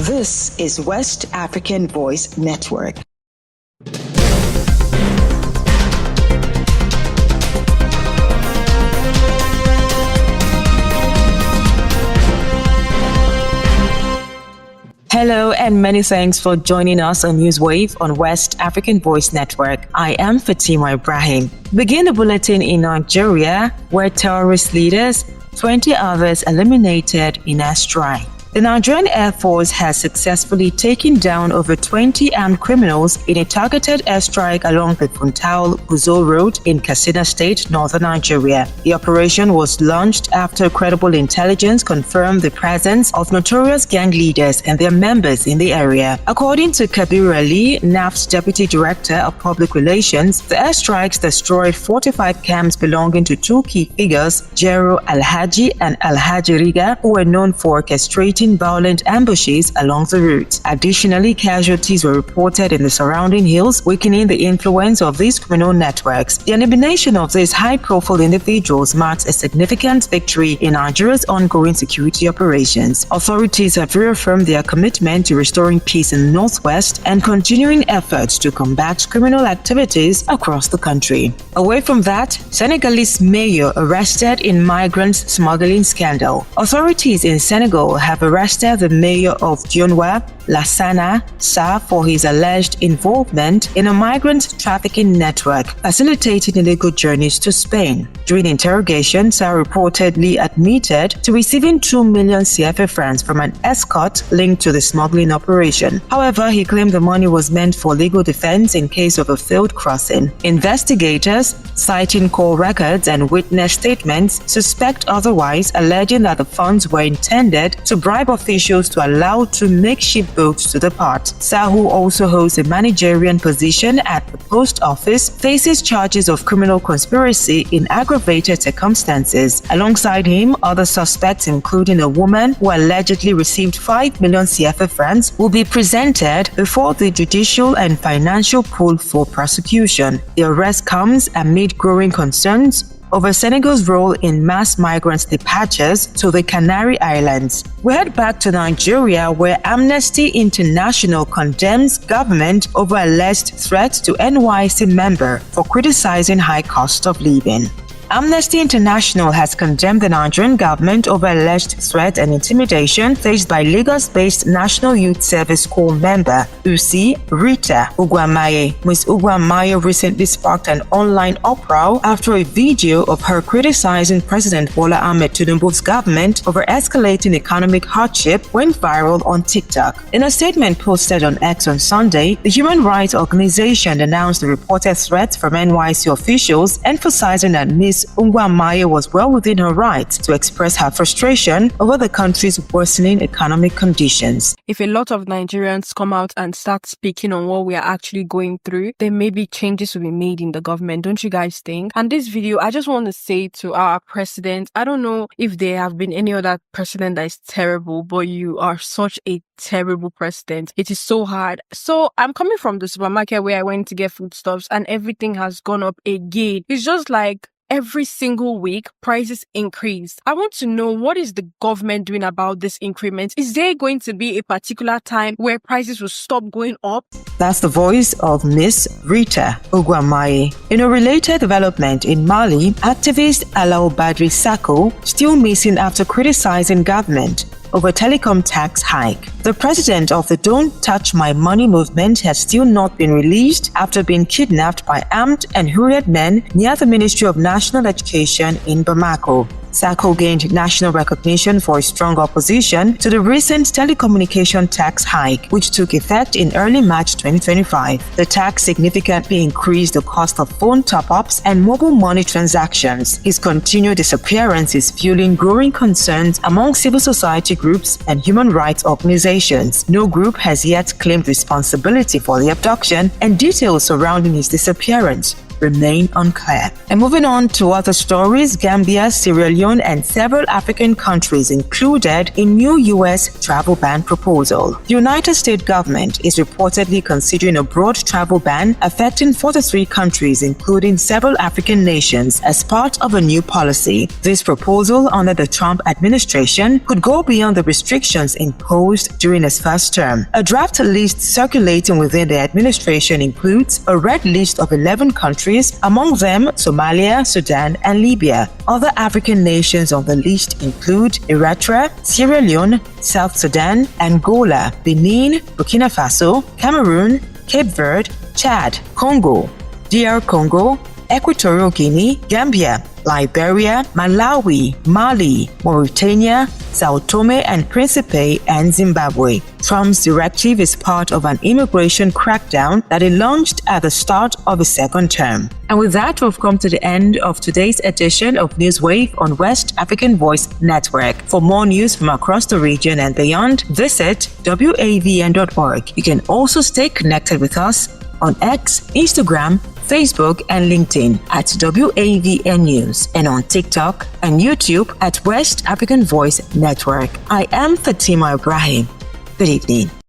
This is West African Voice Network. Hello and many thanks for joining us on Newswave on West African Voice Network. I am Fatima Ibrahim. Begin the bulletin in Nigeria, where terrorist leaders, 20 others eliminated in Airstrike. The Nigerian Air Force has successfully taken down over 20 armed criminals in a targeted airstrike along the Funtal-Guzo Road in Katsina State, northern Nigeria. The operation was launched after credible intelligence confirmed the presence of notorious gang leaders and their members in the area. According to Kabir Ali, NAF's Deputy Director of Public Relations, the airstrikes destroyed 45 camps belonging to two key figures, Jero Alhaji and Alhaji Riga, who were known for orchestrating violent ambushes along the route. Additionally, casualties were reported in the surrounding hills, weakening the influence of these criminal networks. The elimination of these high-profile individuals marks a significant victory in Nigeria's ongoing security operations. Authorities have reaffirmed their commitment to restoring peace in the Northwest and continuing efforts to combat criminal activities across the country. Away from that, Senegalese mayor arrested in migrant smuggling scandal. Authorities in Senegal have arrested the mayor of Dionwa, Lassana Sa, for his alleged involvement in a migrant trafficking network facilitating illegal journeys to Spain. During interrogation, Sa reportedly admitted to receiving 2 million CFA francs from an escort linked to the smuggling operation. However, he claimed the money was meant for legal defense in case of a failed crossing. Investigators, citing call records and witness statements, suspect otherwise, alleging that the funds were intended to bribe officials to allow two makeshift boats to depart. Sahu also holds a managerial position at the post office, faces charges of criminal conspiracy in aggravated circumstances. Alongside him, other suspects, including a woman who allegedly received 5 million CFA francs, will be presented before the judicial and financial pool for prosecution. The arrest comes amid growing concerns over Senegal's role in mass migrant departures to the Canary Islands. We head back to Nigeria, where Amnesty International condemns government over alleged threat to NYSC member for criticizing high cost of living. Amnesty International has condemned the Nigerian government over alleged threat and intimidation faced by Lagos-based National Youth Service Corps member Usi Rita Ugwamaye. Ms. Ugwamaye recently sparked an online uproar after a video of her criticizing President Bola Ahmed Tinubu's government over escalating economic hardship went viral on TikTok. In a statement posted on X on Sunday, the human rights organization announced the reported threats from NYSC officials, emphasizing that Ms. Ugwamaye was well within her rights to express her frustration over the country's worsening economic conditions. If a lot of Nigerians come out and start speaking on what we are actually going through, then maybe changes will be made in the government, don't you guys think? And this video, I just want to say to our president, I don't know if there have been any other president that is terrible, but you are such a terrible president. It is so hard. So I'm coming from the supermarket where I went to get foodstuffs and everything has gone up again. It's just like every single week, prices increase. I want to know, what is the government doing about this increment? Is there going to be a particular time where prices will stop going up? That's the voice of Miss Rita Ugwamaye. In a related development in Mali, activist Alou Sacko still missing after criticizing government over Telecom tax hike. The president of the Don't Touch My Money movement has still not been released after being kidnapped by armed and hurried men near the Ministry of National Education in Bamako. Sacko gained national recognition for his strong opposition to the recent telecommunication tax hike, which took effect in early March 2025. The tax significantly increased the cost of phone top-ups and mobile money transactions. His continued disappearance is fueling growing concerns among civil society groups and human rights organizations. No group has yet claimed responsibility for the abduction, and details surrounding his disappearance remain unclear. And moving on to other stories, Gambia, Sierra Leone, and several African countries included in new U.S. travel ban proposal. The United States government is reportedly considering a broad travel ban affecting 43 countries, including several African nations, as part of a new policy. This proposal under the Trump administration could go beyond the restrictions imposed during his first term. A draft list circulating within the administration includes a red list of 11 countries, among them Somalia, Sudan, and Libya. Other African nations on the list include Eritrea, Sierra Leone, South Sudan, Angola, Benin, Burkina Faso, Cameroon, Cape Verde, Chad, Congo, DR Congo, Equatorial Guinea, Gambia, Liberia, Malawi, Mali, Mauritania, Sao Tome and Principe, and Zimbabwe. Trump's directive is part of an immigration crackdown that he launched at the start of his second term. And with that, we've come to the end of today's edition of Newswave on West African Voice Network. For more news from across the region and beyond, visit wavn.org. You can also stay connected with us on X, Instagram, Facebook, and LinkedIn at WAVN News, and on TikTok and YouTube at West African Voice Network. I am Fatima Ibrahim. Good evening.